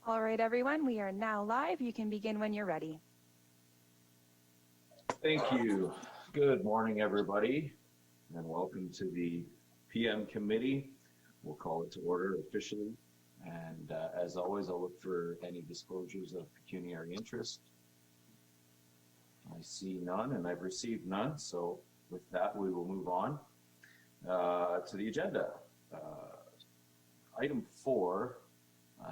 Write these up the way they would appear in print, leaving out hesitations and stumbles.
All right, everyone, we are now live. You can begin when you're ready. Thank you. Good morning, everybody, and welcome to the PM committee. We'll call it to order officially. And as always, I'll look for any disclosures of pecuniary interest. I see none, and I've received none. So with that, we will move on to the agenda. Item 4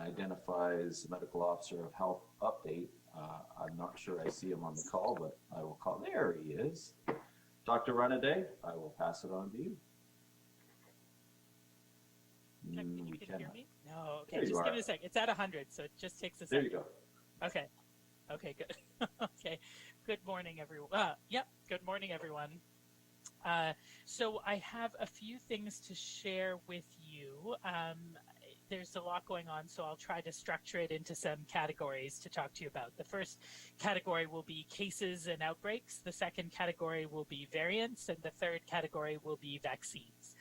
identifies medical officer of health update. I'm not sure I see him on the call, but I will call. There he is. Dr. Runaday, I will pass it on to you. You can hear me? No, okay, There just give me a sec. It's at 100, so it just takes a second. There you go. Okay, good. Okay, good morning, everyone. Good morning, everyone. So I have a few things to share with you. There's a lot going on, so I'll try to structure it into some categories to talk to you about. The first category will be cases and outbreaks. The second category will be variants, and the third category will be vaccines.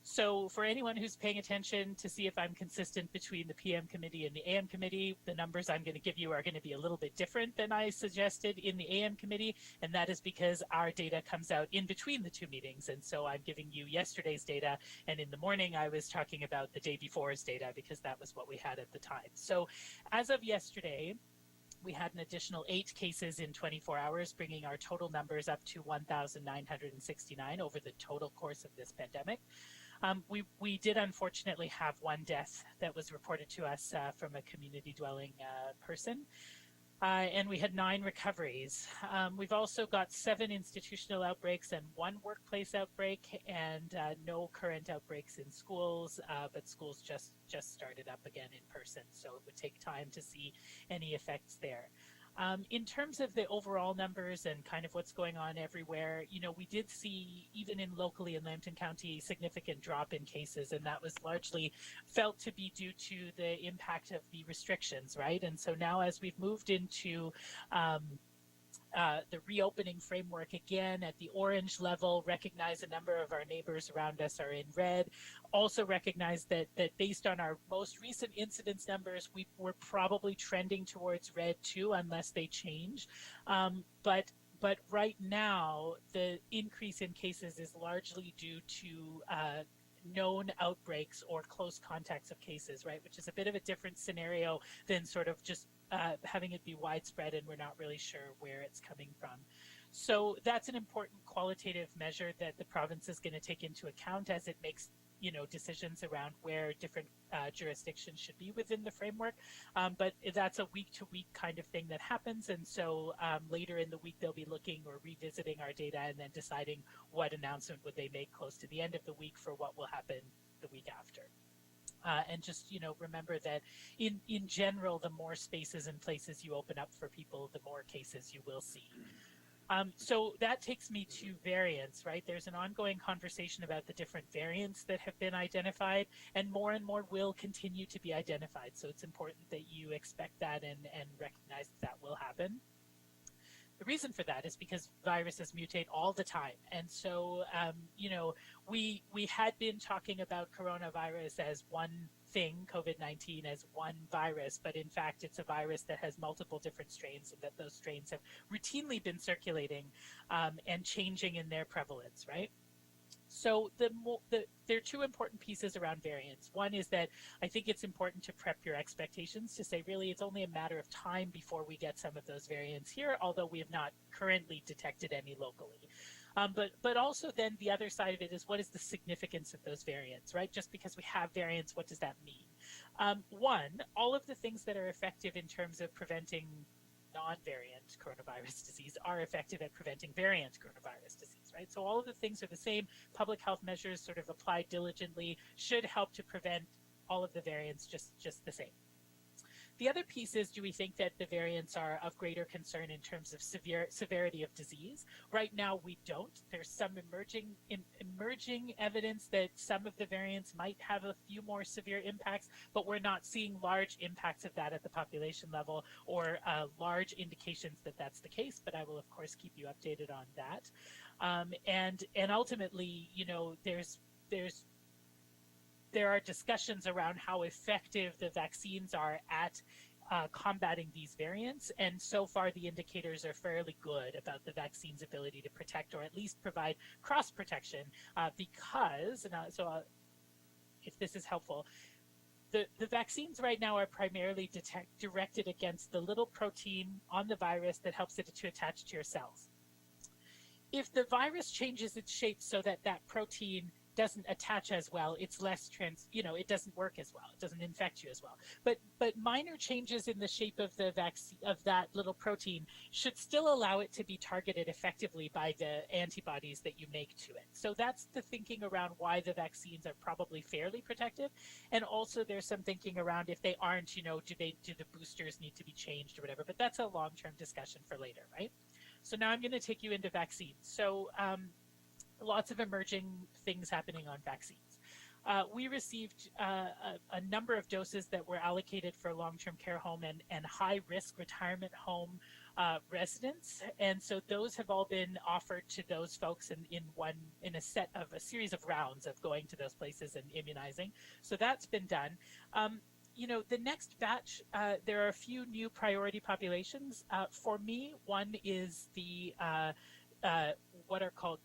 So for anyone who's paying attention to see if I'm consistent between the PM committee and the AM committee, the numbers I'm going to give you are going to be a little bit different than I suggested in the AM committee, and that is because our data comes out in between the two meetings. And so I'm giving you yesterday's data, and in the morning I was talking about the day before's data because that was what we had at the time. So as of yesterday, we had an additional 8 cases in 24 hours, bringing our total numbers up to 1,969 over the total course of this pandemic. We did unfortunately have one death that was reported to us from a community dwelling person. And we had 9 recoveries. We've also got 7 institutional outbreaks and 1 workplace outbreak, and no current outbreaks in schools, but schools just started up again in person, so it would take time to see any effects there. In terms of the overall numbers and kind of what's going on everywhere, we did see, even locally in Lambton County, a significant drop in cases, and that was largely felt to be due to the impact of the restrictions, right? And so now as we've moved into the reopening framework again at the orange level, recognize a number of our neighbors around us are in red. Also recognize that based on our most recent incidence numbers, we're probably trending towards red too, unless they change. But right now, the increase in cases is largely due to known outbreaks or close contacts of cases, right? Which is a bit of a different scenario than sort of just having it be widespread and we're not really sure where it's coming from. So that's an important qualitative measure that the province is going to take into account as it makes decisions around where different jurisdictions should be within the framework. But that's a week-to-week kind of thing that happens. And so later in the week, they'll be looking or revisiting our data and then deciding what announcement would they make close to the end of the week for what will happen the week after. And just, remember that in general, the more spaces and places you open up for people, the more cases you will see. So that takes me to variants, right? There's an ongoing conversation about the different variants that have been identified, and more will continue to be identified. So it's important that you expect that and recognize that will happen. The reason for that is because viruses mutate all the time. And so, we had been talking about coronavirus as one thing, COVID-19 as one virus, but in fact it's a virus that has multiple different strains, and that those strains have routinely been circulating and changing in their prevalence, right? So there are 2 important pieces around variants. One is that I think it's important to prep your expectations to say, really, it's only a matter of time before we get some of those variants here, although we have not currently detected any locally. But also then the other side of it is, what is the significance of those variants, right? Just because we have variants, what does that mean? One, all of the things that are effective in terms of preventing non-variant coronavirus disease are effective at preventing variant coronavirus disease, right? So all of the things are the same. Public health measures sort of applied diligently should help to prevent all of the variants just the same. The other piece is, do we think that the variants are of greater concern in terms of severity of disease? Right now, we don't. There's some emerging evidence that some of the variants might have a few more severe impacts, but we're not seeing large impacts of that at the population level or large indications that that's the case. But I will, of course, keep you updated on that. And ultimately, there are discussions around how effective the vaccines are at combating these variants. And so far, the indicators are fairly good about the vaccine's ability to protect or at least provide cross protection because, if this is helpful, the vaccines right now are primarily directed against the little protein on the virus that helps it to attach to your cells. If the virus changes its shape so that that protein doesn't attach as well, it's less it doesn't work as well. It doesn't infect you as well. But minor changes in the shape of the vaccine, of that little protein, should still allow it to be targeted effectively by the antibodies that you make to it. So that's the thinking around why the vaccines are probably fairly protective. And also there's some thinking around if they aren't, do the boosters need to be changed or whatever, but that's a long-term discussion for later, right? So now I'm going to take you into vaccines. So lots of emerging things happening on vaccines. We received a number of doses that were allocated for long-term care home and high-risk retirement home residents, and so those have all been offered to those folks in a series of rounds of going to those places and immunizing. So that's been done. The next batch, there are a few new priority populations. For me, one is the what are called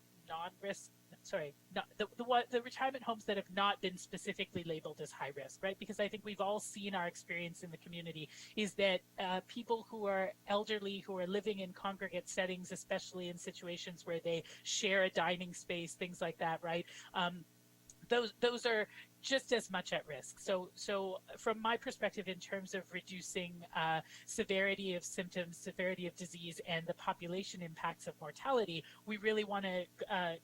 the retirement homes that have not been specifically labeled as high risk, right? Because I think we've all seen our experience in the community is that people who are elderly, who are living in congregate settings, especially in situations where they share a dining space, things like that, right? Those are just as much at risk. So from my perspective, in terms of reducing severity of symptoms, severity of disease, and the population impacts of mortality, we really want to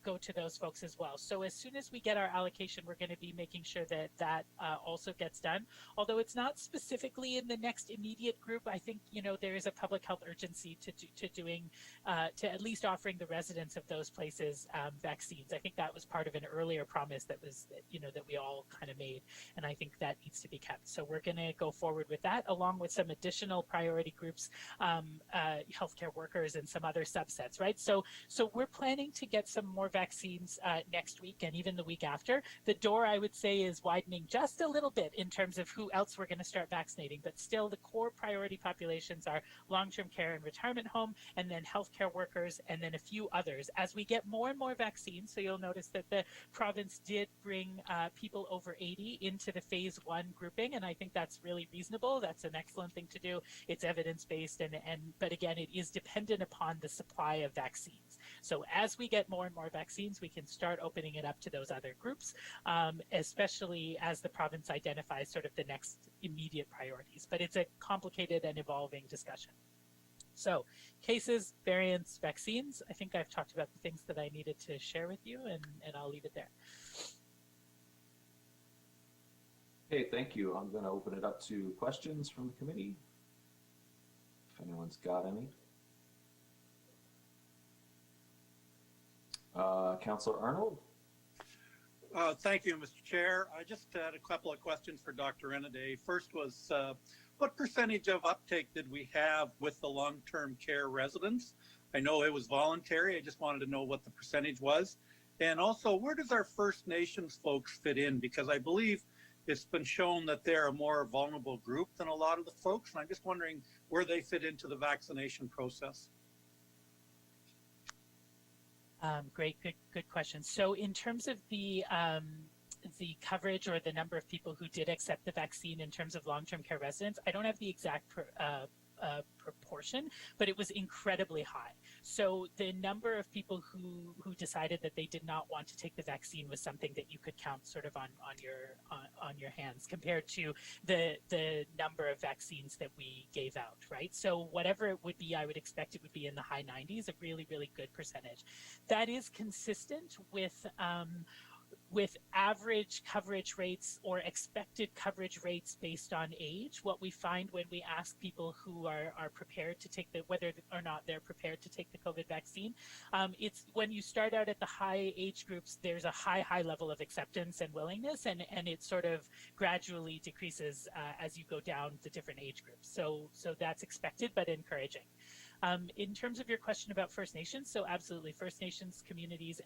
go to those folks as well. So as soon as we get our allocation, we're going to be making sure that also gets done. Although it's not specifically in the next immediate group, I think there is a public health urgency to at least offering the residents of those places vaccines. I think that was part of an earlier promise that we all kind of made, and I think that needs to be kept. So we're going to go forward with that, along with some additional priority groups, healthcare workers and some other subsets, right? So we're planning to get some more vaccines next week and even the week after. The door, I would say, is widening just a little bit in terms of who else we're going to start vaccinating, but still the core priority populations are long-term care and retirement home, and then healthcare workers, and then a few others. As we get more and more vaccines, so you'll notice that the province did bring people over 80 into the phase 1 grouping, and I think that's really reasonable. That's an excellent thing to do. It's evidence-based, but again, it is dependent upon the supply of vaccines. So as we get more and more vaccines, we can start opening it up to those other groups, especially as the province identifies sort of the next immediate priorities. But it's a complicated and evolving discussion. So cases, variants, vaccines, I think I've talked about the things that I needed to share with you, and I'll leave it there. Okay, thank you. I'm going to open it up to questions from the committee, if anyone's got any. Councillor Arnold? Thank you, Mr. Chair. I just had a couple of questions for Dr. Enaday. First was, what percentage of uptake did we have with the long-term care residents? I know it was voluntary. I just wanted to know what the percentage was. And also, where does our First Nations folks fit in? Because I believe it's been shown that they're a more vulnerable group than a lot of the folks. And I'm just wondering where they fit into the vaccination process. Great, good question. So in terms of the coverage or the number of people who did accept the vaccine in terms of long-term care residents, I don't have the exact proportion, but it was incredibly high. So the number of people who decided that they did not want to take the vaccine was something that you could count sort of on your hands compared to the number of vaccines that we gave out, right? So whatever it would be, I would expect it would be in the high 90s, a really, really good percentage. That is consistent with average coverage rates or expected coverage rates based on age. What we find when we ask people who are prepared to take whether or not they're prepared to take the COVID vaccine, it's when you start out at the high age groups, there's a high level of acceptance and willingness, and it sort of gradually decreases as you go down the different age groups. So that's expected but encouraging. In terms of your question about First Nations, so absolutely, First Nations communities,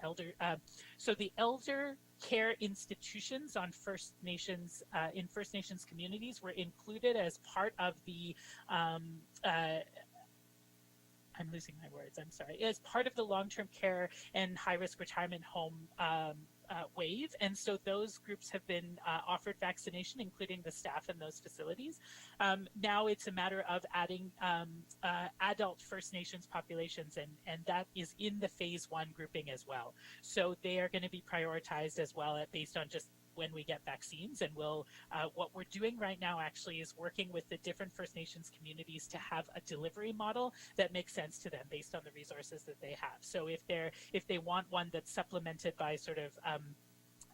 so the elder care institutions on First Nations in First Nations communities were included as part of the I'm losing my words, I'm sorry, as part of the long-term care and high-risk retirement home wave. And so those groups have been offered vaccination, including the staff in those facilities. Now it's a matter of adding adult First Nations populations, and that is in the phase 1 grouping as well. So they are going to be prioritized as well based on just when we get vaccines. And what we're doing right now actually is working with the different First Nations communities to have a delivery model that makes sense to them based on the resources that they have. So if they want one that's supplemented by sort of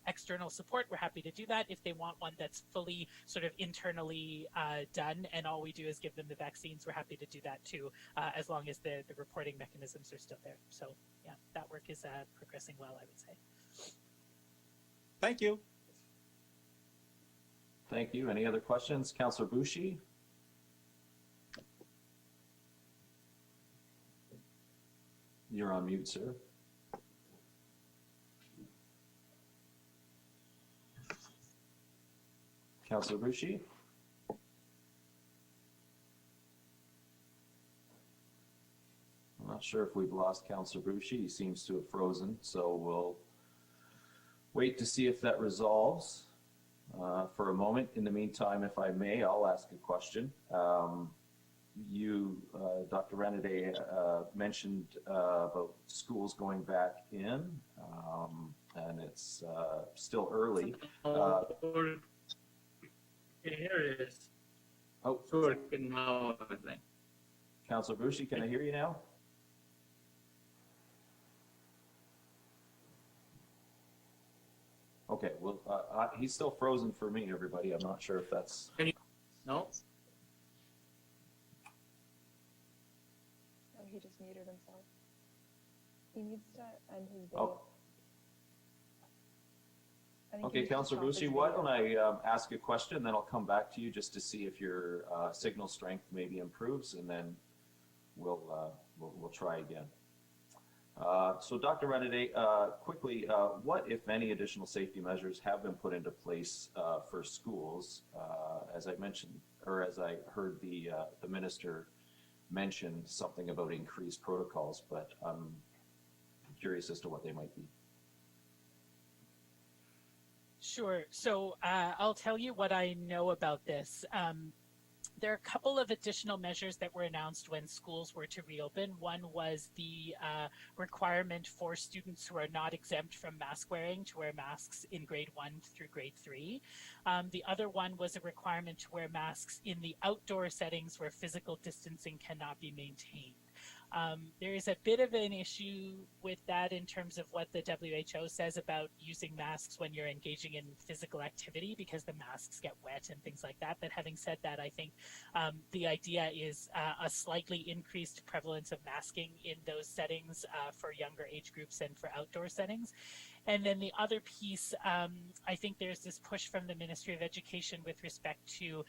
external support, we're happy to do that. If they want one that's fully sort of internally done and all we do is give them the vaccines, we're happy to do that too, as long as the reporting mechanisms are still there. So yeah, that work is progressing well, I would say. Thank you. Thank you. Any other questions? Councillor Bouchy? You're on mute, sir. Councillor Bouchy? I'm not sure if we've lost Councillor Bouchy. He seems to have frozen, so we'll wait to see if that resolves. For a moment. In the meantime, if I may, I'll ask a question. You, Dr. Renaday, mentioned about schools going back in, and it's still early. Here it is. Oh, Working now, I think. Councillor Bouchy, can I hear you now? Okay, well, he's still frozen for me, everybody. I'm not sure if that's... No? Oh, he just muted himself. He needs to end his video. Oh. I think he Okay, needs to Councillor stop his Bouchy, why video. don't I ask a question, then I'll come back to you just to see if your signal strength maybe improves, and then we'll try again. So Dr. Renaday, quickly, what, if any, additional safety measures have been put into place for schools? As I mentioned, or as I heard the minister mention something about increased protocols, but I'm curious as to what they might be. Sure. So I'll tell you what I know about this. There are a couple of additional measures that were announced when schools were to reopen. One was the requirement for students who are not exempt from mask wearing to wear masks in grade 1 through grade 3. The other one was a requirement to wear masks in the outdoor settings where physical distancing cannot be maintained. There is a bit of an issue with that in terms of what the WHO says about using masks when you're engaging in physical activity, because the masks get wet and things like that. But having said that, I think the idea is a slightly increased prevalence of masking in those settings for younger age groups and for outdoor settings. And then the other piece, I think there's this push from the Ministry of Education with respect to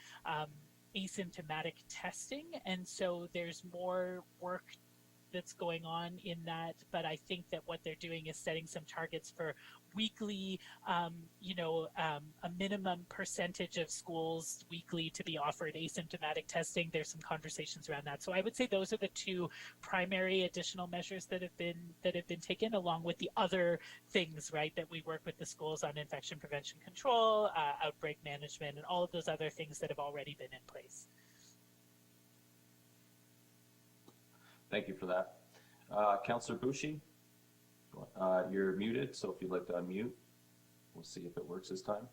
asymptomatic testing. And so there's more work that's going on in that, but I think that what they're doing is setting some targets for weekly, a minimum percentage of schools weekly to be offered asymptomatic testing. There's some conversations around that. So I would say those are the two primary additional measures that have been taken, along with the other things, right, that we work with the schools on: infection prevention control, outbreak management, and all of those other things that have already been in place. Thank you for that. Councillor Bouchy, you're muted, so if you'd like to unmute, we'll see if it works this time.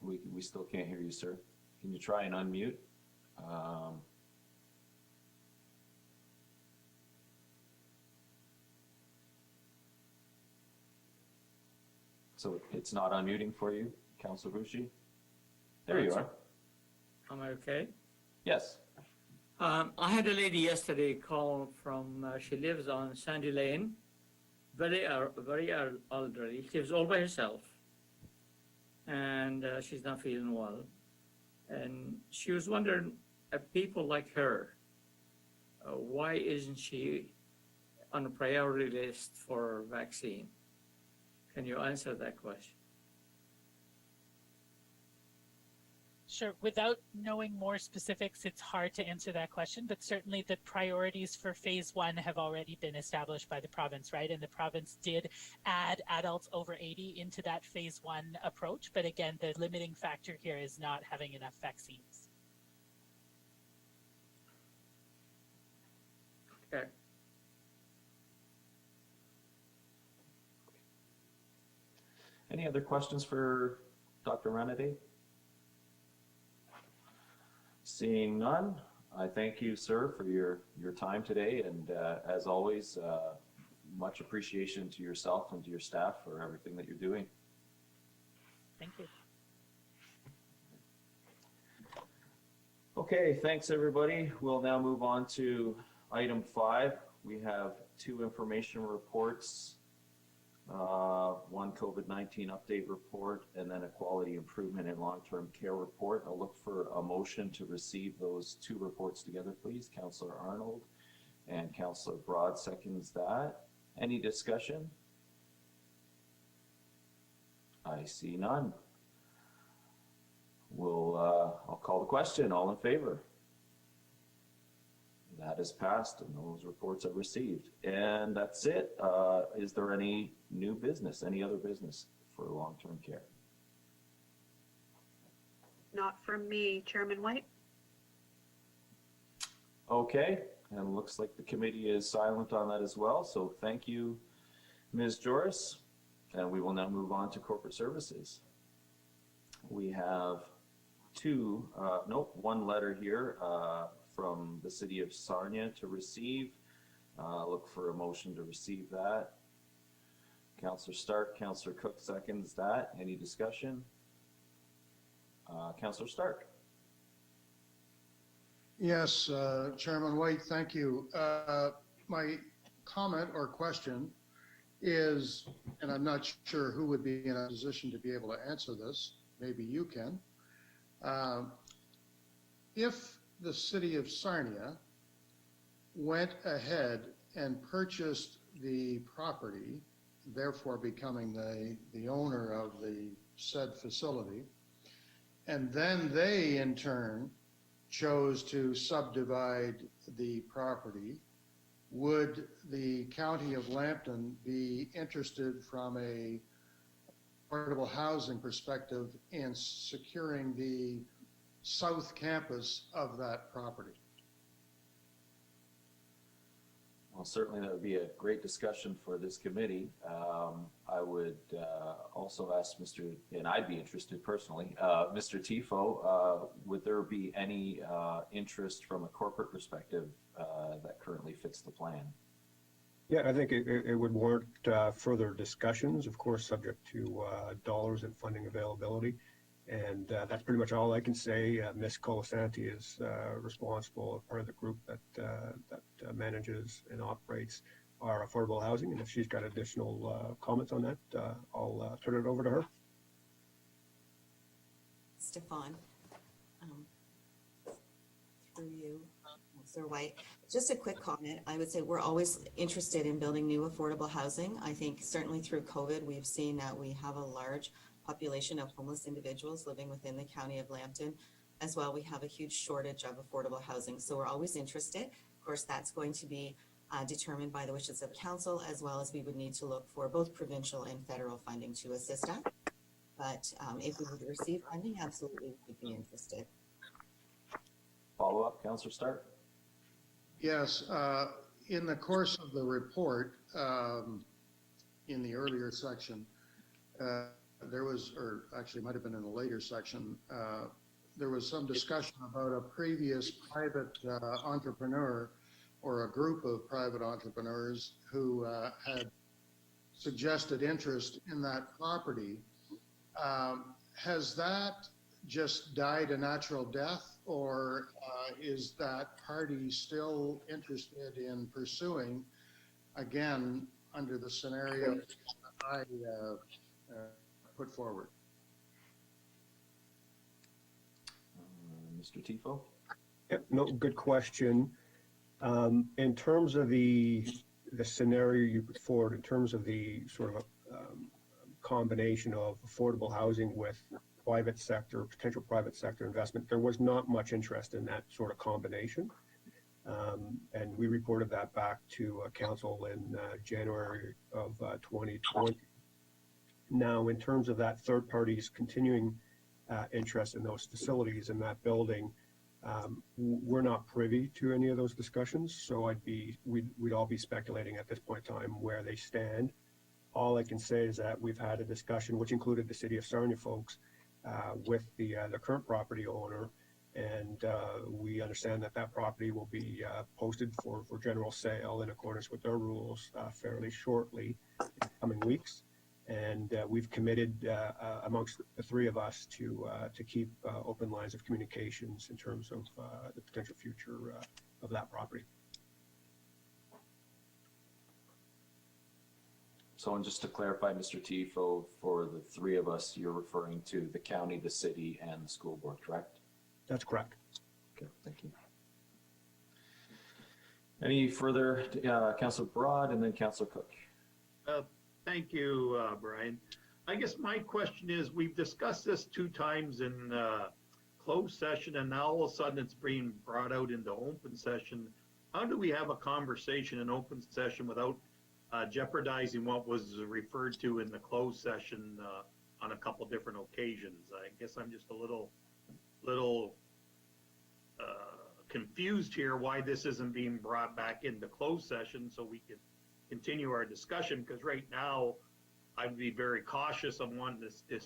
We still can't hear you, sir. Can you try and unmute? So it's not unmuting for you, Councillor Bouchy? There you are. Am I okay? Yes. I had a lady yesterday call from, she lives on Sandy Lane, very elderly. She lives all by herself, and she's not feeling well. And she was wondering, people like her, why isn't she on a priority list for vaccine? Can you answer that question? Sure. Without knowing more specifics, it's hard to answer that question, but certainly the priorities for phase 1 have already been established by the province, right? And the province did add adults over 80 into that phase 1 approach. But again, the limiting factor here is not having enough vaccines. Okay. Any other questions for Dr. Renedy? Seeing none, I thank you, sir, for your time today, and as always, much appreciation to yourself and to your staff for everything that you're doing. Thank you. Okay, thanks everybody. We'll now move on to item 5. We have 2 information reports, one COVID-19 update report, and then a quality improvement in long-term care report. I'll look for a motion to receive those 2 reports together, please. Councillor Arnold and Councillor Broad seconds that. Any discussion? I see none. I'll call the question. All in favor? That is passed and those reports are received. And that's it. Is there any new business, any other business for long-term care? Not from me, Chairman White. Okay, and looks like the committee is silent on that as well. So thank you, Ms. Joris. And we will now move on to corporate services. We have one letter here from the city of Sarnia to receive. Look for a motion to receive that. Councillor Stark, Councillor Cook seconds that. Any discussion? Councillor Stark. Yes, Chairman White, thank you. My comment or question is, and I'm not sure who would be in a position to be able to answer this, maybe you can. If the city of Sarnia went ahead and purchased the property, therefore becoming the owner of the said facility, and then they in turn chose to subdivide the property, would the County of Lambton be interested from a affordable housing perspective in securing the south campus of that property? Well, certainly that would be a great discussion for this committee. I would also ask and I'd be interested personally, Mr. Tifo, would there be any interest from a corporate perspective that currently fits the plan? Yeah, I think it would warrant further discussions, of course, subject to dollars and funding availability. And that's pretty much all I can say. Ms. Colasanti is responsible, part of the group that manages and operates our affordable housing. And if she's got additional comments on that, I'll turn it over to her. Stefan, through you, Councillor White. Just a quick comment. I would say we're always interested in building new affordable housing. I think certainly through COVID, we've seen that we have a large population of homeless individuals living within the County of Lambton. As well, we have a huge shortage of affordable housing. So we're always interested. Of course, that's going to be determined by the wishes of council, as well as we would need to look for both provincial and federal funding to assist us. But if we would receive funding, absolutely we would be interested. Follow up, Councillor Stark? Yes, in the course of the report, in the earlier section, there was, or actually might have been in a later section, there was some discussion about a previous private entrepreneur or a group of private entrepreneurs who had suggested interest in that property. Has that just died a natural death, or is that party still interested in pursuing, again, under the scenario that I put forward? Mr. Tifo? Yep, no, good question. In terms of the scenario you put forward, in terms of the sort of combination of affordable housing with private sector, potential private sector investment, there was not much interest in that sort of combination. And we reported that back to council in January of 2020. Now, in terms of that third party's continuing interest in those facilities in that building, we're not privy to any of those discussions, so we'd all be speculating at this point in time where they stand. All I can say is that we've had a discussion, which included the City of Sarnia folks, with the current property owner, and we understand that that property will be posted for general sale in accordance with their rules fairly shortly in the coming weeks. And we've committed amongst the three of us to keep open lines of communications in terms of the potential future of that property. So, and just to clarify, Mr. Tifo, for the three of us, you're referring to the county, the city, and the school board, correct? That's correct. Okay, thank you. Any further, Councillor Broad and then Councillor Cook? Thank you, Brian. I guess my question is, we've discussed this 2 times in closed session, and now all of a sudden it's being brought out into open session. How do we have a conversation in open session without jeopardizing what was referred to in the closed session on a couple different occasions? I guess I'm just a little confused here why this isn't being brought back into closed session so we can continue our discussion, because right now I'd be very cautious of wanting to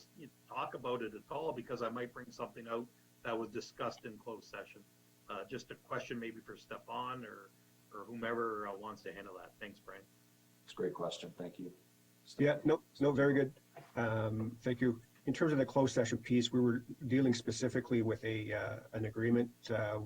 talk about it at all, because I might bring something out that was discussed in closed session. Just a question maybe for Stefan or whomever wants to handle that. Thanks, Brian. It's a great question. Thank you. Yeah, no, very good. Thank you. In terms of the closed session piece, we were dealing specifically with an agreement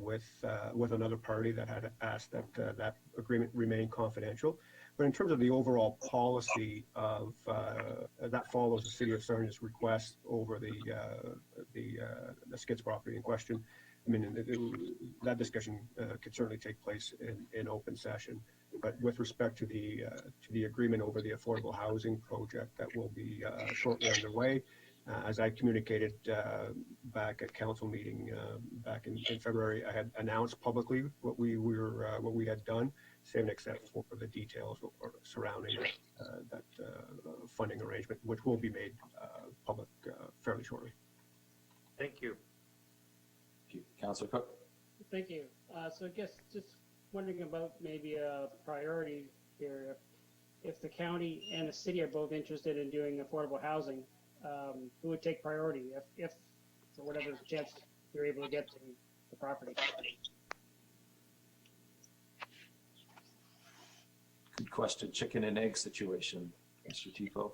with another party that had asked that that agreement remain confidential. But in terms of the overall policy of that follows the City of Sarnia's request over the SCITS property in question. I mean, that discussion could certainly take place in open session. But with respect to the agreement over the affordable housing project that will be shortly underway, as I communicated back at council meeting back in February, I had announced publicly what we had done, save and except for the details surrounding that funding arrangement, which will be made public fairly shortly. Thank you. Thank you. Councillor Cook? Thank you. So I guess just wondering about maybe a priority here. If the county and the city are both interested in doing affordable housing, who would take priority if for whatever chance you're able to get to the property? Good question. Chicken and egg situation, Mr. Tifo.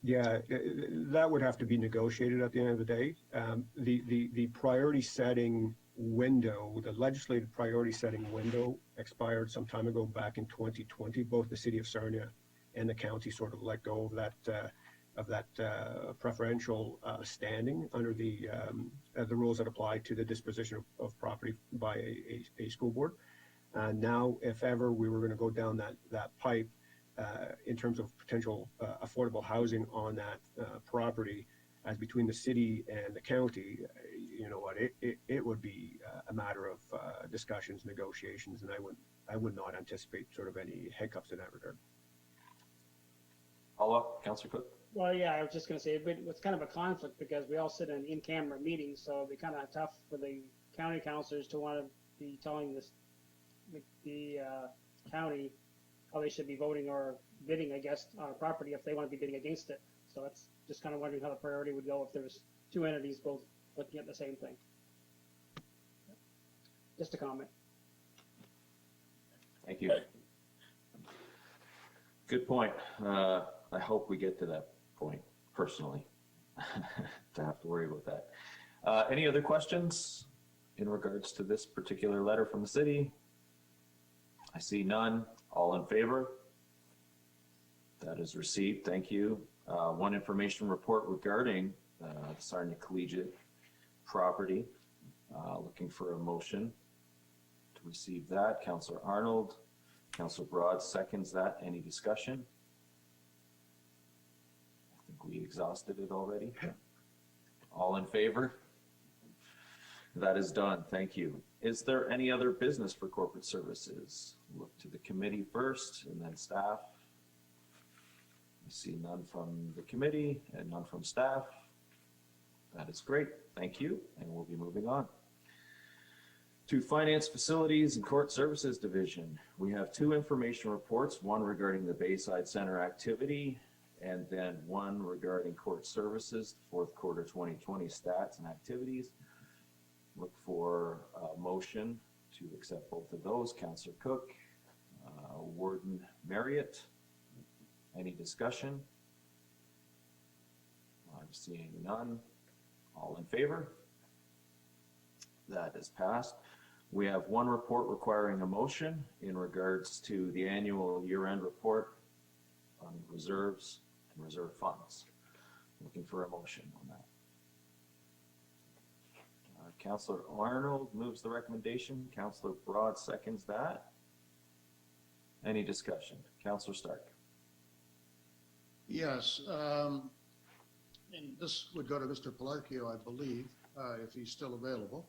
Yeah, that would have to be negotiated at the end of the day. The priority setting window, the legislative priority setting window expired some time ago back in 2020. Both the City of Sarnia and the county sort of let go of that preferential standing under the rules that apply to the disposition of property by a school board. Now, if ever we were going to go down that pipe in terms of potential affordable housing on that property, as between the city and the county, you know what, it would be a matter of discussions, negotiations, and I would not anticipate sort of any hiccups in that regard. Follow-up, Councillor Cook? Well, yeah, I was just going to say it's kind of a conflict because we all sit in camera meetings, so it'd be kind of tough for the county councilors to want to be telling the county how they should be voting or bidding, I guess, on a property if they want to be bidding against it. So that's just kind of wondering how the priority would go if there was 2 entities both looking at the same thing. Just a comment. Thank you. Good point. I hope we get to that point personally to have to worry about that. Any other questions in regards to this particular letter from the city? I see none. All in favor? That is received. Thank you. One information report regarding the Sarnia Collegiate property. Looking for a motion to receive that. Councillor Arnold, Councillor Broad seconds that. Any discussion? I think we exhausted it already. All in favor? That is done. Thank you. Is there any other business for corporate services? Look to the committee first and then staff. I see none from the committee and none from staff. That is great. Thank you. And we'll be moving on to Finance, Facilities and Court Services Division. We have two information reports, one regarding the Bayside Center activity and then one regarding court services, fourth quarter 2020 stats and activities. Look for a motion to accept both of those. Councillor Cook, Warden Marriott. Any discussion? I'm seeing none. All in favor? That is passed. We have one report requiring a motion in regards to the annual year-end report on reserves and reserve funds. Looking for a motion on that. Councillor Arnold moves the recommendation. Councillor Broad seconds that. Any discussion? Councillor Stark. Yes, and this would go to Mr. Pelarchio, I believe, if he's still available.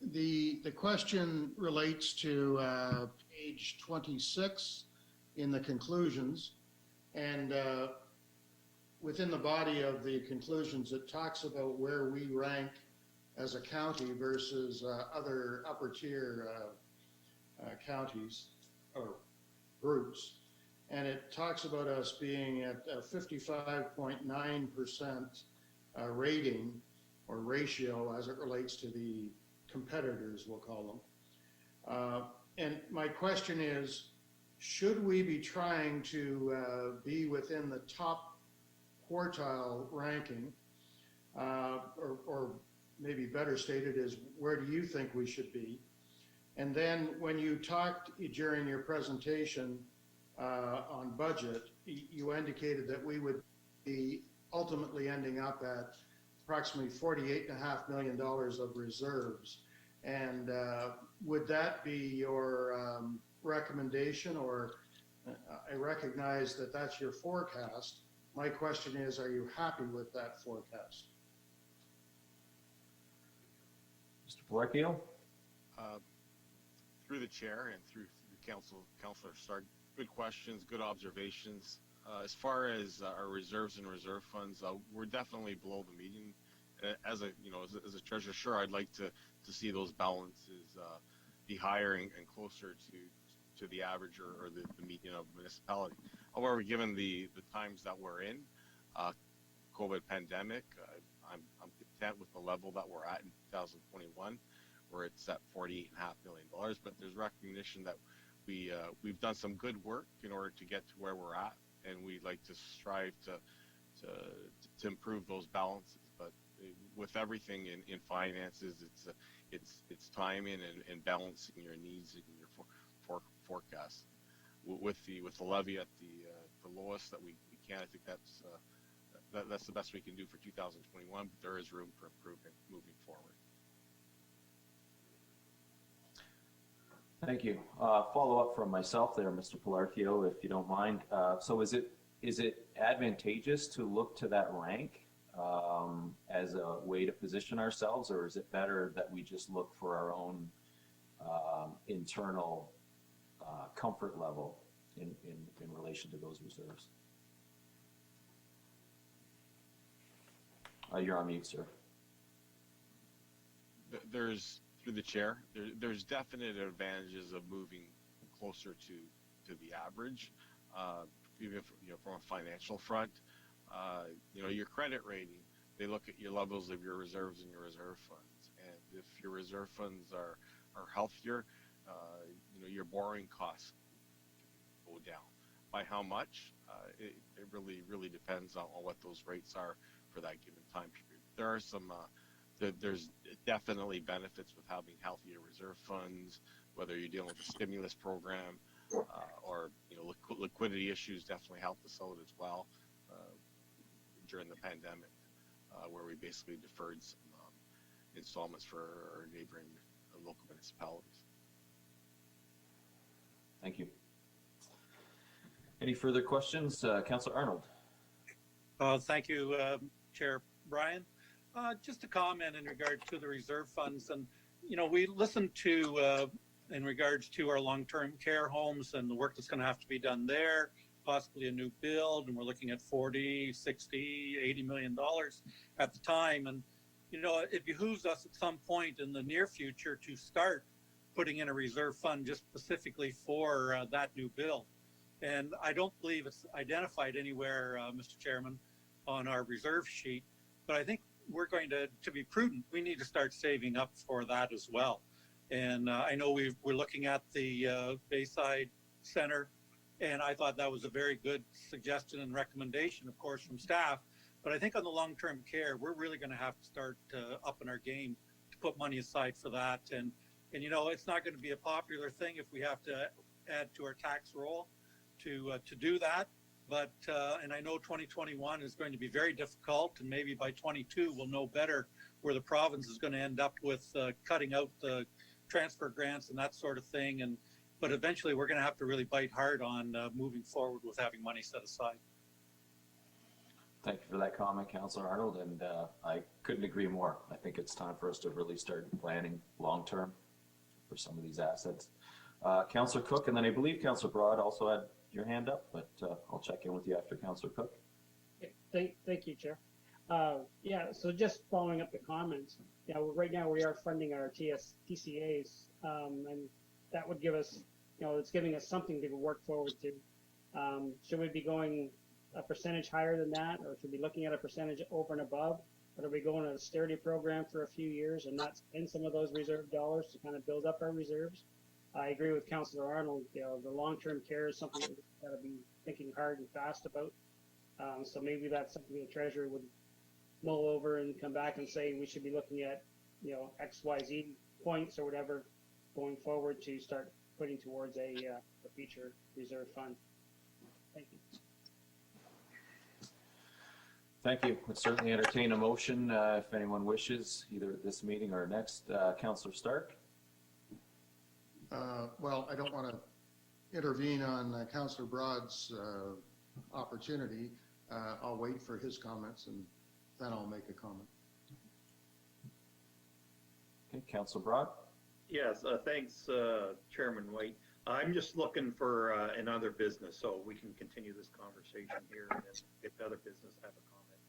The question relates to page 26 in the conclusions, and within the body of the conclusions, it talks about where we rank as a county versus other upper tier counties or groups. And it talks about us being at a 55.9% rating or ratio as it relates to the competitors, we'll call them. And my question is, should we be trying to be within the top quartile ranking, or maybe better stated is, where do you think we should be? And then when you talked during your presentation on budget, you indicated that we would be ultimately ending up at approximately $48.5 million of reserves. And would that be your recommendation, or I recognize that that's your forecast. My question is, are you happy with that forecast? Mr. Pelarchio? Through the chair and through Councillor Stark, good questions, good observations. As far as our reserves and reserve funds, we're definitely below the median. As a treasurer, sure, I'd like to see those balances be higher and closer to the average or the median of municipality. However, given the times that we're in, COVID pandemic, I'm content with the level that we're at in 2021, where it's at $48.5 million. But there's recognition that we've done some good work in order to get to where we're at, and we'd like to strive to improve those balances. But with everything in finances, it's timing and balancing your needs and your forecast. With the levy at the lowest that we can, I think that's the best we can do for 2021. But there is room for improvement moving forward. Thank you. Follow up from myself there, Mr. Pelarchio, if you don't mind. So is it advantageous to look to that rank as a way to position ourselves, or is it better that we just look for our own internal comfort level in relation to those reserves? You're on mute, sir. Through the chair, there's definite advantages of moving closer to the average, even from a financial front. Your credit rating, they look at your levels of your reserves and your reserve funds, and if your reserve funds are healthier, your borrowing costs go down. By how much? It really depends on what those rates are for that given time period. There are some there's definitely benefits with having healthier reserve funds, whether you're dealing with a stimulus program or liquidity issues definitely helped us out as well during the pandemic, where we basically deferred installments for our neighboring local municipalities. Thank you. Any further questions? Councillor Arnold. Thank you, Chair Brian. Just a comment in regard to the reserve funds. And, you know, we listened to, in regards to our long-term care homes and the work that's going to have to be done there, possibly a new build, and we're looking at 40, 60, 80 million dollars at the time. And, you know, it behooves us at some point in the near future to start putting in a reserve fund just specifically for that new build. And I don't believe it's identified anywhere, Mr. Chairman, on our reserve sheet, but I think we're going to be prudent. We need to start saving up for that as well. And I know we're looking at the Bayside Center, and I thought that was a very good suggestion and recommendation, of course, from staff. But I think on the long-term care, we're really going to have to start upping our game to put money aside for that. And you know, it's not going to be a popular thing if we have to add to our tax roll to do that. But, and I know 2021 is going to be very difficult, and maybe by 22 we'll know better where the province is going to end up with cutting out the transfer grants and that sort of thing. But eventually we're going to have to really bite hard on moving forward with having money set aside. Thank you for that comment, Councillor Arnold, and I couldn't agree more. I think it's time for us to really start planning long-term for some of these assets. Councillor Cook, and then I believe Councillor Broad also had your hand up, but I'll check in with you after Councillor Cook. Thank you, Chair. Yeah, so just following up the comments, you know, right now we are funding our TCAs, and that would give us, you know, it's giving us something to work forward to. Should we be going a percentage higher than that, or should we be looking at a percentage over and above? Or are we going on a austerity program for a few years and not spend some of those reserve dollars to kind of build up our reserves? I agree with Councillor Arnold. You know, the long-term care is something that we've got to be thinking hard and fast about. So maybe that's something the Treasurer would mull over and come back and say we should be looking at, you know, XYZ points or whatever going forward to start putting towards a future reserve fund. Thank you. Thank you. Would certainly entertain a motion if anyone wishes, either at this meeting or next. Councillor Stark. Well, I don't want to intervene on Councillor Broad's opportunity. I'll wait for his comments and then I'll make a comment. Okay, Councillor Broad. Yes, thanks, Chairman White. I'm just looking for another business so we can continue this conversation here, and then if the other business have a comment.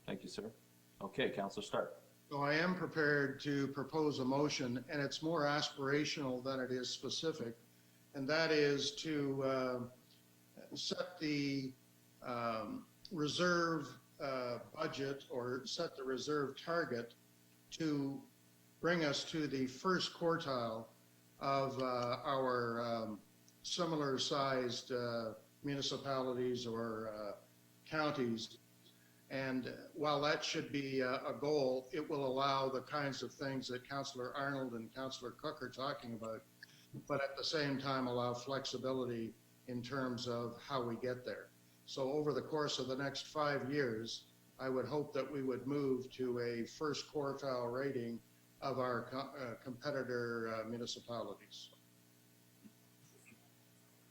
Thank you, sir. Okay, Councillor Stark. So I am prepared to propose a motion, and it's more aspirational than it is specific, and that is to set the reserve budget, or set the reserve target to bring us to the first quartile of our similar sized municipalities or counties. And while that should be a goal, it will allow the kinds of things that Councillor Arnold and Councillor Cook are talking about, but at the same time allow flexibility in terms of how we get there. So over the course of the next 5 years, I would hope that we would move to a first quartile rating of our competitor municipalities.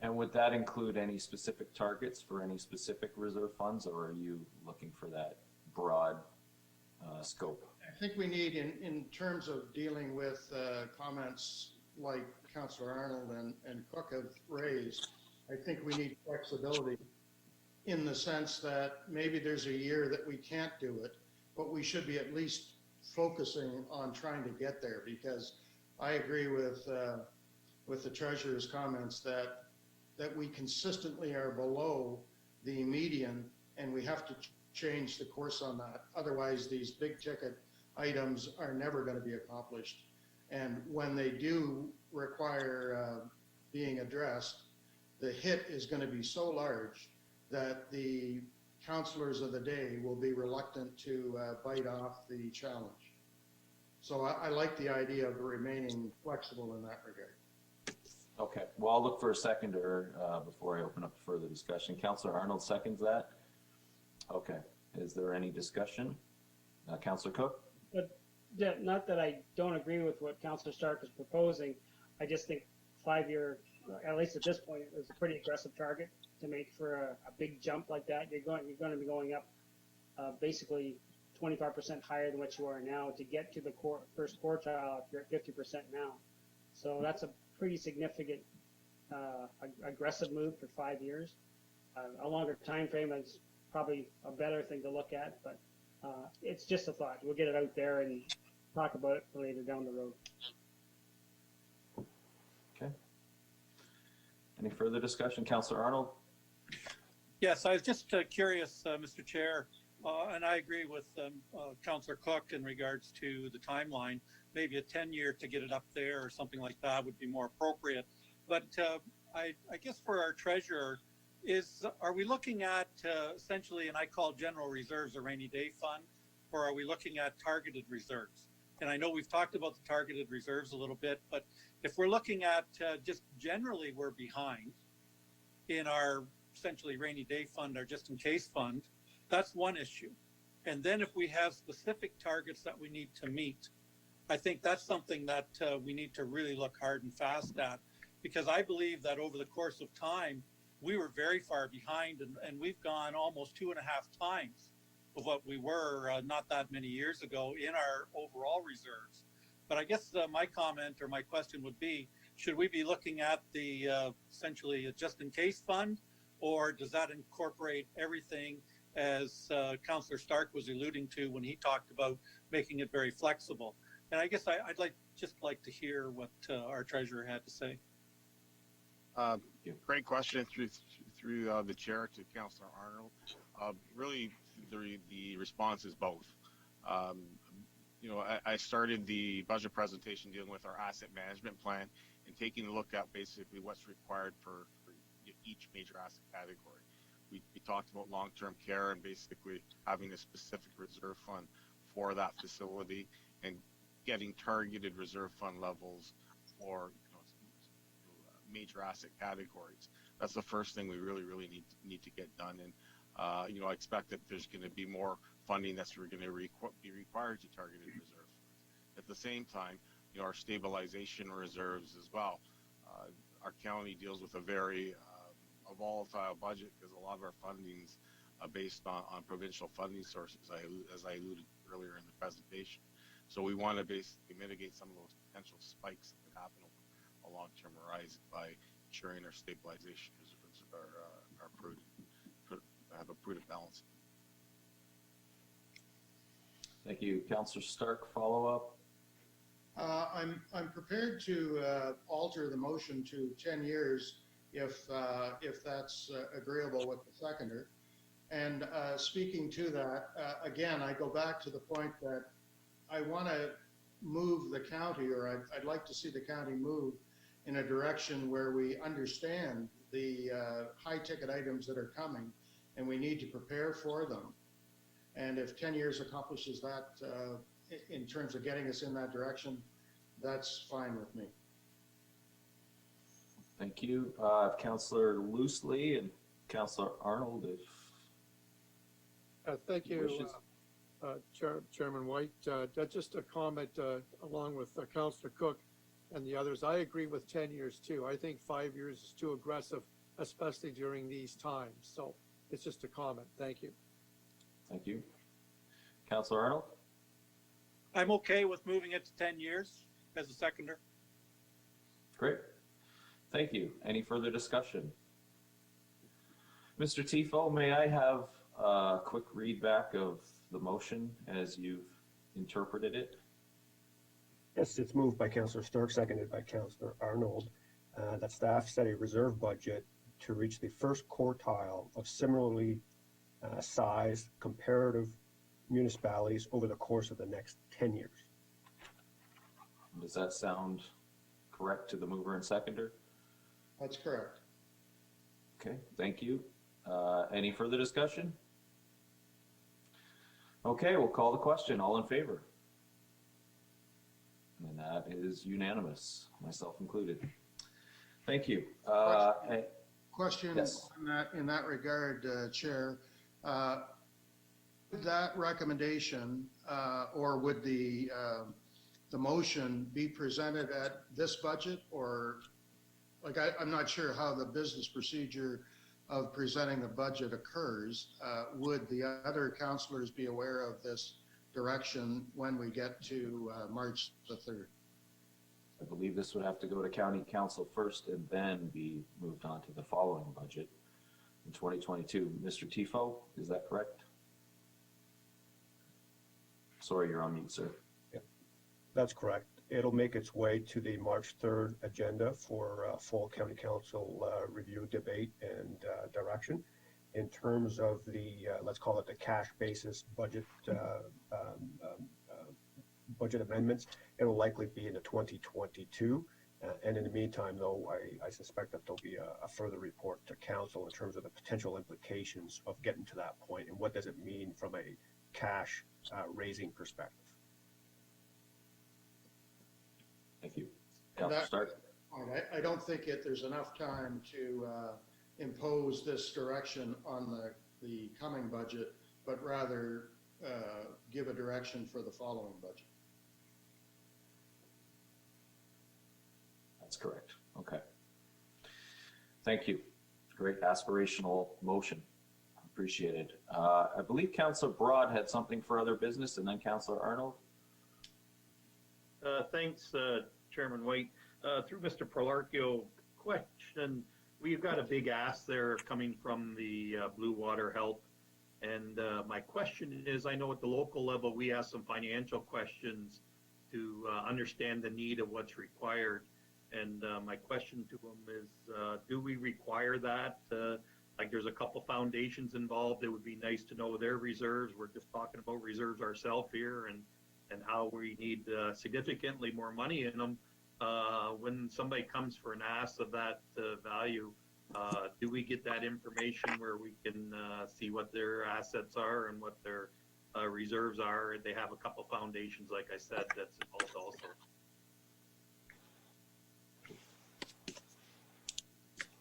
And would that include any specific targets for any specific reserve funds, or are you looking for that broad scope? I think we need, in terms of dealing with comments like Councillor Arnold and Cook have raised, I think we need flexibility in the sense that maybe there's a year that we can't do it, but we should be at least focusing on trying to get there, because I agree with the Treasurer's comments that we consistently are below the median, and we have to change the course on that. Otherwise, these big ticket items are never going to be accomplished. And when they do require being addressed, the hit is going to be so large that the councillors of the day will be reluctant to bite off the challenge. So I like the idea of remaining flexible in that regard. Okay, well, I'll look for a seconder before I open up further discussion. Councillor Arnold seconds that. Okay, is there any discussion? Councillor Cook? But not that I don't agree with what Councillor Stark is proposing. I just think 5-year, at least at this point, is a pretty aggressive target to make for a big jump like that. You're going to be going up basically 25% higher than what you are now to get to the first quartile if you're at 50% now. So that's a pretty significant aggressive move for 5 years. A longer time frame is probably a better thing to look at, but it's just a thought. We'll get it out there and talk about it later down the road. Okay. Any further discussion? Councillor Arnold? Yes, I was just curious, Mr. Chair, and I agree with Councillor Cook in regards to the timeline. Maybe a 10-year to get it up there or something like that would be more appropriate. But I guess for our treasurer, are we looking at essentially, and I call general reserves a rainy day fund, or are we looking at targeted reserves? And I know we've talked about the targeted reserves a little bit, but if we're looking at just generally we're behind in our essentially rainy day fund, our just in case fund, that's one issue. And then if we have specific targets that we need to meet, I think that's something that we need to really look hard and fast at, because I believe that over the course of time, we were very far behind, and we've gone almost 2.5 times of what we were not that many years ago in our overall reserves. But I guess my comment or my question would be, should we be looking at the essentially a just in case fund, or does that incorporate everything as Councillor Stark was alluding to when he talked about making it very flexible? And I guess I'd just like to hear what our treasurer had to say. Great question through the chair to Councillor Arnold. Really, the response is both. I started the budget presentation dealing with our asset management plan and taking a look at basically what's required for each major asset category. We talked about long-term care and basically having a specific reserve fund for that facility and getting targeted reserve fund levels for major asset categories. That's the first thing we really need to get done. And I expect that there's going to be more funding that's going to be required to targeted reserve funds. At the same time, our stabilization reserves as well. Our county deals with a very volatile budget because a lot of our funding's based on provincial funding sources, as I alluded earlier in the presentation. So we want to basically mitigate some of those potential spikes that could happen over a long-term horizon by ensuring our stabilization reserves are prudent, have a prudent balance. Thank you. Councillor Stark, follow up. I'm prepared to alter the motion to 10 years if that's agreeable with the seconder. And speaking to that, again, I go back to the point that I want to move the county, or I'd like to see the county move in a direction where we understand the high-ticket items that are coming, and we need to prepare for them. And if 10 years accomplishes that in terms of getting us in that direction, that's fine with me. Thank you. Councillor Loosely and Councillor Arnold, if thank you, wishes. Chairman White. Just a comment along with Councillor Cook and the others. I agree with 10 years too. I think 5 years is too aggressive, especially during these times. So it's just a comment. Thank you. Thank you. Councillor Arnold? I'm okay with moving it to 10 years as a seconder. Great. Thank you. Any further discussion? Mr. Tifo, may I have a quick read back of the motion as you've interpreted it? Yes, it's moved by Councillor Stark, seconded by Councillor Arnold, that staff set a reserve budget to reach the first quartile of similarly sized comparative municipalities over the course of the next 10 years. Does that sound correct to the mover and seconder? That's correct. Okay, thank you. Any further discussion? Okay, we'll call the question. All in favor? And that is unanimous, myself included. Thank you. Question yes. in that regard, Chair. that recommendation, or would the motion be presented at this budget, or, like, I'm not sure how the business procedure of presenting the budget occurs. Would the other councilors be aware of this direction when we get to March the 3rd? I believe this would have to go to county council first and then be moved on to the following budget in 2022. Mr. Tifo, is that correct? Sorry, you're on mute, sir. That's correct. It'll make its way to the March 3rd agenda for full county council review, debate, and direction. In terms of the, let's call it the cash basis budget budget amendments, it'll likely be in the 2022. And in the meantime, though, I suspect that there'll be a further report to council in terms of the potential implications of getting to that point and what does it mean from a cash raising perspective. Thank you. Councilor Stark? I don't think there's enough time to impose this direction on the coming budget, but rather give a direction for the following budget. That's correct. Okay. Thank you. Great aspirational motion. Appreciated. I believe Councilor Broad had something for other business, and then Councilor Arnold. Thanks, Chairman White. Through Mr. Prolarchio, question. We've got a big ask there coming from the Blue Water Help. And my question is, I know at the local level, we ask some financial questions to understand the need of what's required. And my question to them is, do we require that? Like there's a couple foundations involved. It would be nice to know their reserves. We're just talking about reserves ourselves here and how we need significantly more money in them. When somebody comes for an ask of that value, do we get that information where we can see what their assets are and what their reserves are? They have a couple foundations, like I said, that's involved also.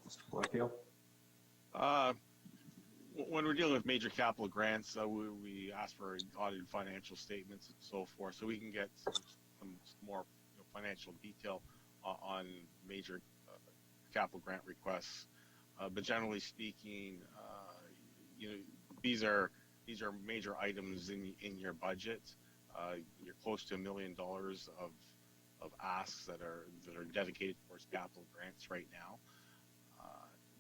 Mr. Prolarchio? When we're dealing with major capital grants, we ask for audited financial statements and so forth, so we can get some more financial detail on major capital grant requests. But generally speaking, these are major items in your budget. You're close to $1 million of asks that are dedicated towards capital grants right now.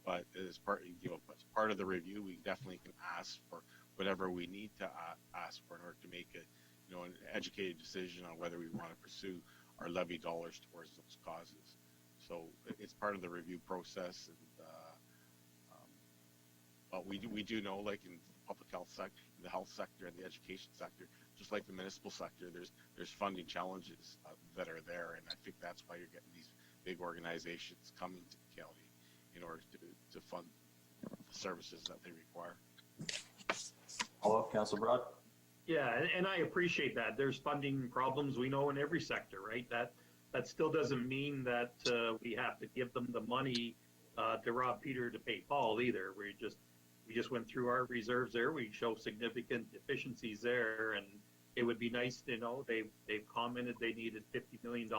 But as part of the review, we definitely can ask for whatever we need to ask for in order to make an educated decision on whether we want to pursue our levy dollars towards those causes. So it's part of the review process. And, but we do know, like in the public health sector, the health sector, and the education sector, just like the municipal sector, there's funding challenges that are there, and I think that's why you're getting these big organizations coming to the county in order to fund the services that they require. Follow up, Councilor Broad? Yeah, and I appreciate that. There's funding problems we know in every sector, right? That still doesn't mean that we have to give them the money to rob Peter to pay Paul either. We just went through our reserves there. We show significant deficiencies there, and it would be nice to know they've commented they needed $50 million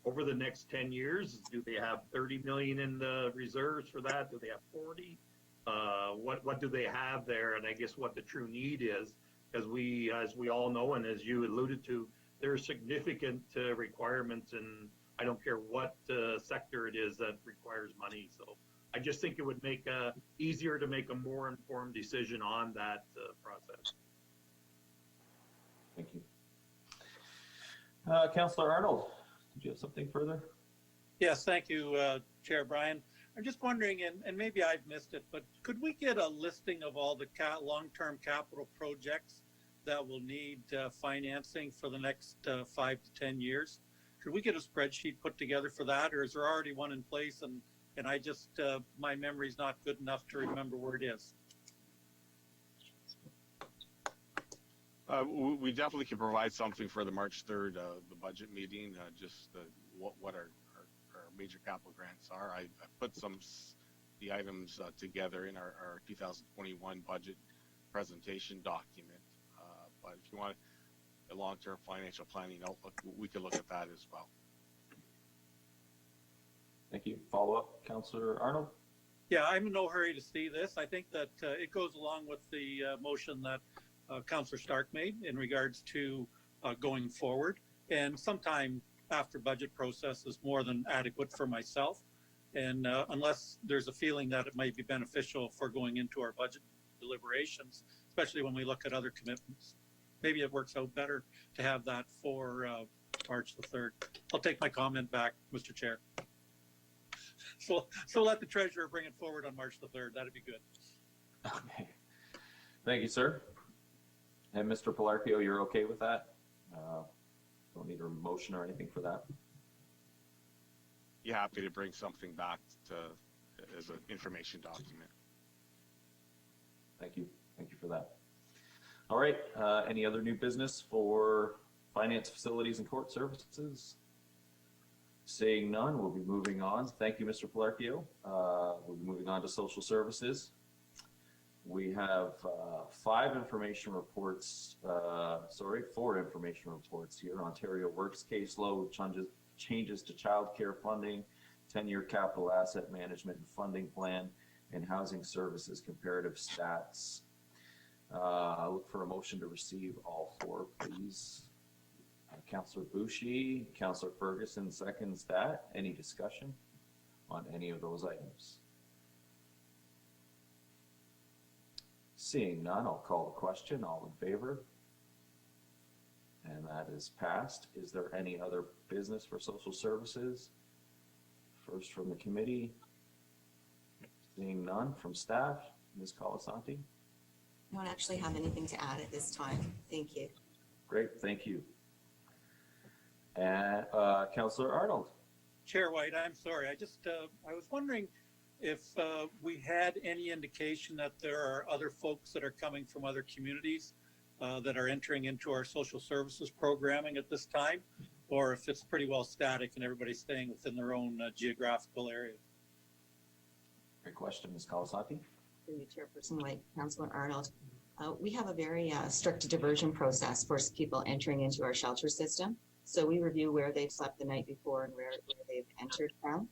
over the next 10 years. Do they have 30 million in the reserves for that? Do they have 40? What do they have there? And I guess what the true need is, as we all know, and as you alluded to, there are significant requirements, and I don't care what sector it is that requires money. So I just think it would make easier to make a more informed decision on that process. Thank you. Councilor Arnold, did you have something further? Yes, thank you, Chair Brian. I'm just wondering, and maybe I've missed it, but could we get a listing of all the long-term capital projects that will need financing for the next 5 to 10 years? Could we get a spreadsheet put together for that, or is there already one in place and I just, my memory's not good enough to remember where it is? We definitely can provide something for the March 3rd, the budget meeting, just what our major capital grants are. I put the items together in our 2021 budget presentation document. But if you want a long-term financial planning outlook, we could look at that as well. Thank you. Follow-up, Councillor Arnold? Yeah, I'm in no hurry to see this. I think that it goes along with the motion that Councillor Stark made in regards to going forward. And sometime after budget process is more than adequate for myself. And unless there's a feeling that it might be beneficial for going into our budget deliberations, especially when we look at other commitments. Maybe it works out better to have that for March the 3rd. I'll take my comment back, Mr. Chair. So let the treasurer bring it forward on March the 3rd. That'd be good. Okay. Thank you, sir. And Mr. Polarkio, you're okay with that? Don't need a motion or anything for that. You happy to bring something back as an information document? Thank you. Thank you for that. All right. Any other new business for finance, facilities, and court services? Seeing none, we'll be moving on. Thank you, Mr. Polarkio. We'll be moving on to social services. We have four information reports here. Ontario Works caseload, changes to childcare funding, 10-year capital asset management and funding plan, and housing services comparative stats. I'll look for a motion to receive all four, please. Councillor Boucher, Councillor Ferguson seconds that. Any discussion on any of those items? Seeing none, I'll call the question. All in favor? And that is passed. Is there any other business for social services? First from the committee. Seeing none from staff. Ms. Colasanti? I don't actually have anything to add at this time. Thank you. Great, thank you. And Councillor Arnold? Chair White, I'm sorry. I was wondering if we had any indication that there are other folks that are coming from other communities that are entering into our social services programming at this time, or if it's pretty well static and everybody's staying within their own geographical area. Great question, Ms. Colasanti. Through you, Chairperson White, Councillor Arnold. We have a very strict diversion process for people entering into our shelter system. So we review where they've slept the night before and where they've entered from.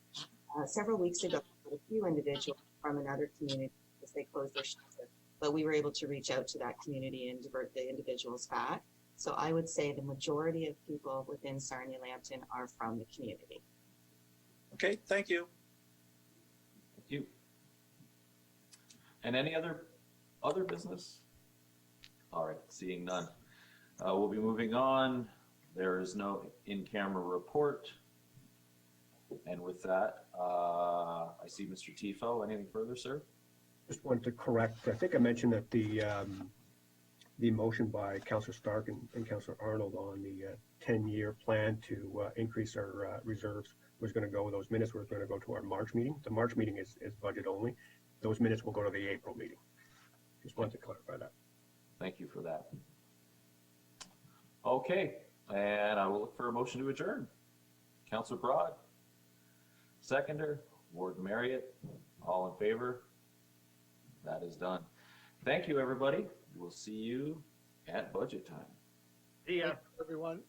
Several weeks ago, a few individuals from another community as they closed their shelter, but we were able to reach out to that community and divert the individuals back. So I would say the majority of people within Sarnia-Lambton are from the community. Okay, thank you. Thank you. And any other business? All right, seeing none. We'll be moving on. There is no in-camera report. And with that, I see Mr. Tifo. Anything further, sir? Just wanted to correct, I think I mentioned that the motion by Councillor Stark and Councillor Arnold on the 10-year plan to increase our reserves was going to go, those minutes were going to go to our March meeting. The March meeting is budget only. Those minutes will go to the April meeting. Just wanted to clarify that. Thank you for that. Okay, and I will look for a motion to adjourn. Councillor Broad, seconder, Warden Marriott, all in favor? That is done. Thank you, everybody. We'll see you at budget time. Yeah. Everyone.